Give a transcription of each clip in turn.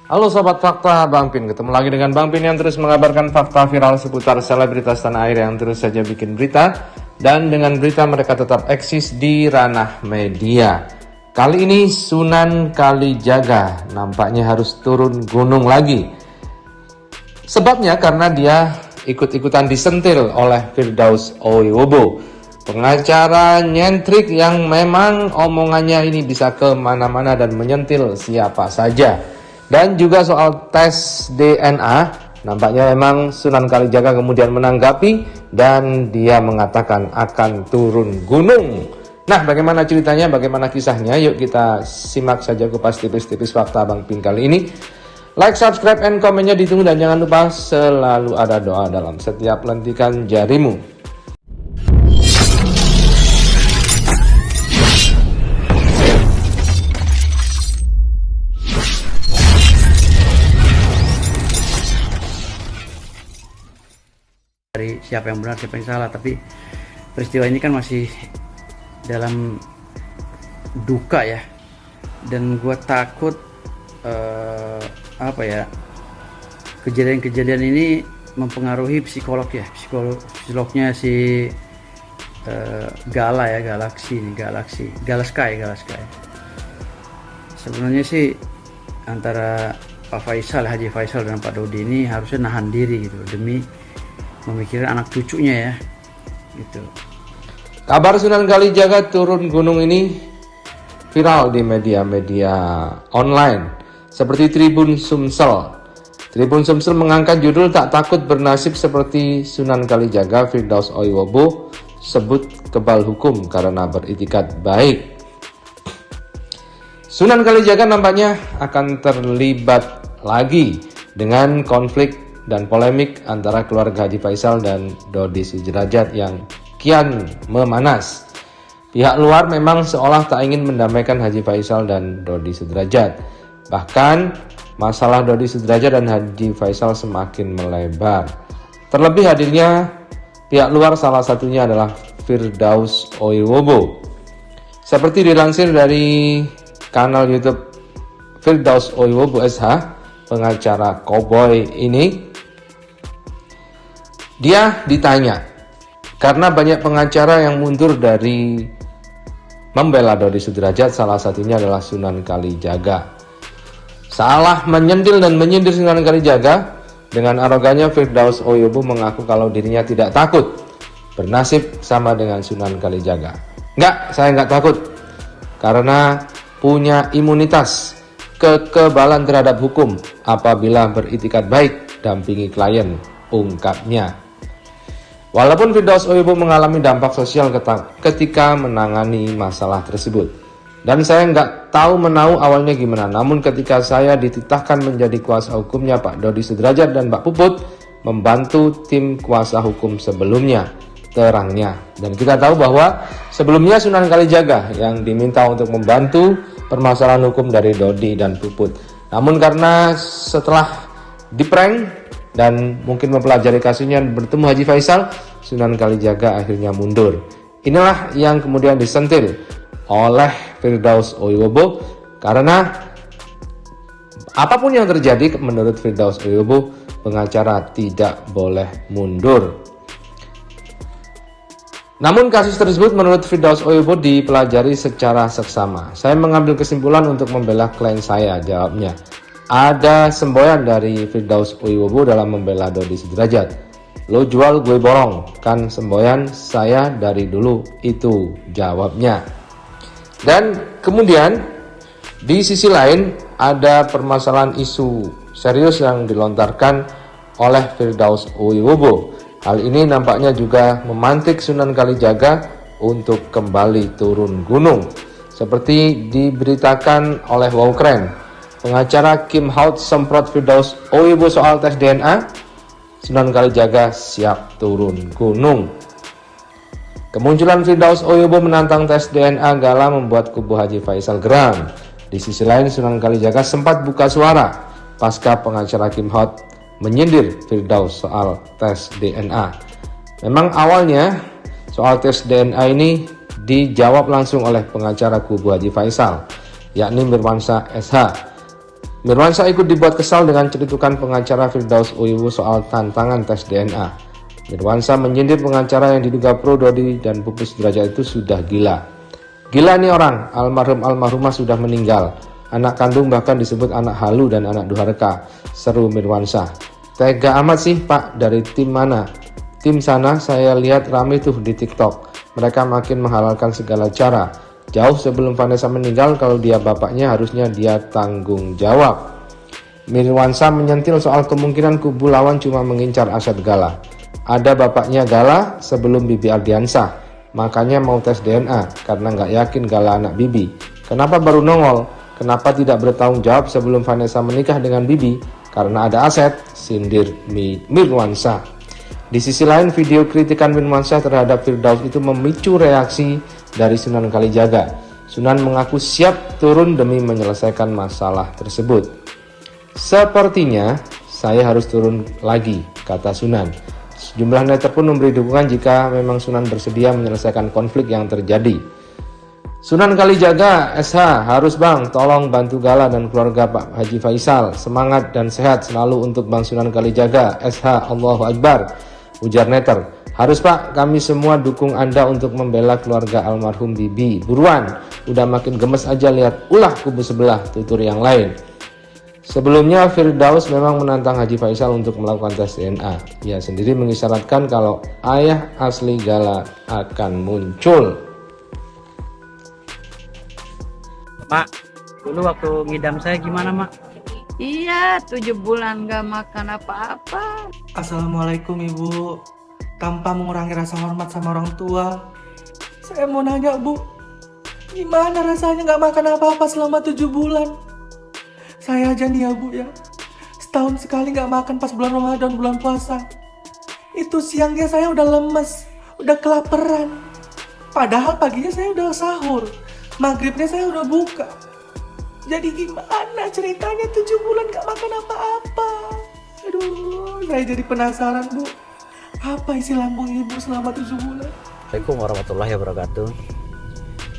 Halo Sobat Fakta, Bang Pin. Ketemu lagi dengan Bang Pin yang terus mengabarkan fakta viral seputar selebritas tanah air yang terus saja bikin berita. Dan dengan berita mereka tetap eksis di ranah media. Kali ini Sunan Kalijaga nampaknya harus turun gunung lagi. Sebabnya karena dia ikut-ikutan disentil oleh Firdaus Oiwobo, pengacara nyentrik yang memang omongannya ini bisa kemana-mana dan menyentil siapa saja. Dan juga soal tes DNA, nampaknya memang Sunan Kalijaga kemudian menanggapi dan dia mengatakan akan turun gunung. Nah, bagaimana ceritanya, bagaimana kisahnya? Yuk kita simak saja kupas tipis-tipis fakta Bang Pin kali ini. Like, subscribe, and komennya ditunggu, dan jangan lupa selalu ada doa dalam setiap lentikan jarimu. Dari siapa yang benar siapa yang salah, tapi peristiwa ini kan masih dalam duka ya, dan gue takut kejadian-kejadian ini mempengaruhi psikolognya si Galaskai. Sebenarnya sih antara Pak Faisal, Haji Faisal dan Pak Dodi ini harusnya nahan diri gitu demi memikirkan anak cucunya ya gitu. Kabar Sunan Kalijaga turun gunung ini viral di media-media online seperti Tribun Sumsel. Tribun Sumsel mengangkat judul "Tak takut bernasib seperti Sunan Kalijaga, Firdaus Oiwobo sebut kebal hukum karena beritikat baik." Sunan Kalijaga nampaknya akan terlibat lagi dengan konflik dan polemik antara keluarga Haji Faisal dan Dodi Sudrajat yang kian memanas. Pihak luar memang seolah tak ingin mendamaikan Haji Faisal dan Dodi Sudrajat. Bahkan masalah Dodi Sudrajat dan Haji Faisal semakin melebar. Terlebih hadirnya pihak luar, salah satunya adalah Firdaus Oiwobo. Seperti dilansir dari kanal YouTube Firdaus Oiwobo SH, pengacara cowboy ini, dia ditanya karena banyak pengacara yang mundur dari membela Dodi Sudrajat, salah satunya adalah Sunan Kalijaga. Salah menyentil dan menyindir Sunan Kalijaga. Dengan arogannya Firdaus Oiwobo mengaku kalau dirinya tidak takut bernasib sama dengan Sunan Kalijaga. Enggak, saya enggak takut karena punya imunitas kekebalan terhadap hukum apabila beritikat baik, dampingi klien, ungkapnya. Walaupun Firdaus Oiwobo mengalami dampak sosial ketika menangani masalah tersebut, dan saya nggak tahu menau awalnya gimana, namun ketika saya dititahkan menjadi kuasa hukumnya Pak Dodi Sudrajat dan Mbak Puput, membantu tim kuasa hukum sebelumnya, terangnya. Dan kita tahu bahwa sebelumnya Sunan Kalijaga yang diminta untuk membantu permasalahan hukum dari Dodi dan Puput. Namun karena setelah diprank dan mungkin mempelajari kasusnya bertemu Haji Faisal, Sunan Kalijaga akhirnya mundur. Inilah yang kemudian disentil oleh Firdaus Oiwobo, karena apapun yang terjadi menurut Firdaus Oiwobo, pengacara tidak boleh mundur. Namun kasus tersebut menurut Firdaus Oiwobo dipelajari secara seksama. Saya mengambil kesimpulan untuk membela klien saya, jawabnya. Ada semboyan dari Firdaus Oiwobo dalam membela Dodi Sudrajat. Lo jual gue borong, kan semboyan saya dari dulu itu, jawabnya. Dan kemudian di sisi lain ada permasalahan isu serius yang dilontarkan oleh Firdaus Oiwobo. Hal ini nampaknya juga memantik Sunan Kalijaga untuk kembali turun gunung. Seperti diberitakan oleh Wow Keren, pengacara Kim Haut semprot Firdaus Oiwobo soal tes DNA, Sunan Kalijaga siap turun gunung. Kemunculan Firdaus Oiwobo menantang tes DNA gala membuat kubu Haji Faisal geram. Di sisi lain, Sunan Kalijaga sempat buka suara pasca pengacara Kim Haut menyindir Firdaus soal tes DNA. Memang awalnya soal tes DNA ini dijawab langsung oleh pengacara kubu Haji Faisal, yakni Mirwansyah SH. Mirwansyah ikut dibuat kesal dengan cetukan pengacara Firdaus Uiwu soal tantangan tes DNA. Mirwansyah menyindir pengacara yang diduga pro Dodi dan Pupus Sudrajat itu sudah gila. Gila nih orang, almarhumah sudah meninggal. Anak kandung bahkan disebut anak halu dan anak durhaka, seru Mirwansyah. Tega amat sih Pak, dari tim mana? Tim sana saya lihat rame tuh di TikTok. Mereka makin menghalalkan segala cara. Jauh sebelum Vanessa meninggal, kalau dia bapaknya harusnya dia tanggung jawab. Mirwansyah menyentil soal kemungkinan kubu lawan cuma mengincar aset Gala. Ada bapaknya Gala sebelum Bibi Ardiansah, makanya mau tes DNA karena nggak yakin Gala anak Bibi. Kenapa baru nongol? Kenapa tidak bertanggung jawab sebelum Vanessa menikah dengan Bibi? Karena ada aset, sindir Mirwansyah. Di sisi lain, video kritikan Mirwansyah terhadap Firdaus itu memicu reaksi dari Sunan Kalijaga. Sunan mengaku siap turun demi menyelesaikan masalah tersebut. Sepertinya saya harus turun lagi, kata Sunan. Sejumlah netter pun memberi dukungan jika memang Sunan bersedia menyelesaikan konflik yang terjadi. Sunan Kalijaga, SH, harus Bang, tolong bantu Gala dan keluarga Pak Haji Faisal. Semangat dan sehat selalu untuk Bang Sunan Kalijaga, SH, Allahu Akbar. Ujar netter, harus Pak, kami semua dukung Anda untuk membela keluarga almarhum Bibi. Buruan, udah makin gemes aja lihat ulah kubu sebelah, tutur yang lain. Sebelumnya Firdaus memang menantang Haji Faisal untuk melakukan tes DNA. Ia sendiri mengisyaratkan kalau ayah asli Gala akan muncul. Mak, dulu waktu ngidam saya gimana Mak? Iya, 7 bulan gak makan apa-apa. Assalamualaikum Ibu. Tanpa mengurangi rasa hormat sama orang tua, saya mau nanya Bu, gimana rasanya gak makan apa-apa selama 7 bulan? Saya aja nih ya Bu ya, setahun sekali gak makan pas bulan Ramadan, bulan puasa. Itu siangnya saya udah lemes, udah kelaparan. Padahal paginya saya udah sahur, maghribnya saya udah buka. Jadi gimana ceritanya 7 bulan gak makan apa-apa? Aduh, saya jadi penasaran Bu. Apa isi lambung Ibu selama 7 bulan? Assalamualaikum warahmatullahi wabarakatuh.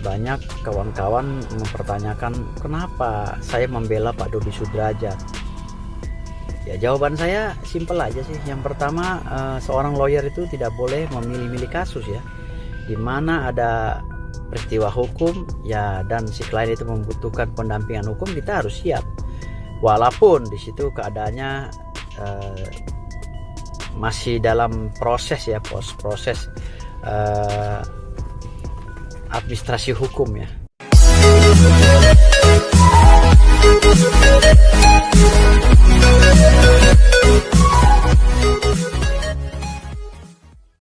Banyak kawan-kawan mempertanyakan kenapa saya membela Pak Dodi Sudrajat. Ya jawaban saya simpel aja sih. Yang pertama, seorang lawyer itu tidak boleh memilih-milih kasus ya. Dimana ada peristiwa hukum ya dan si klien itu membutuhkan pendampingan hukum, kita harus siap walaupun di situ keadaannya masih dalam proses ya, proses administrasi hukum ya.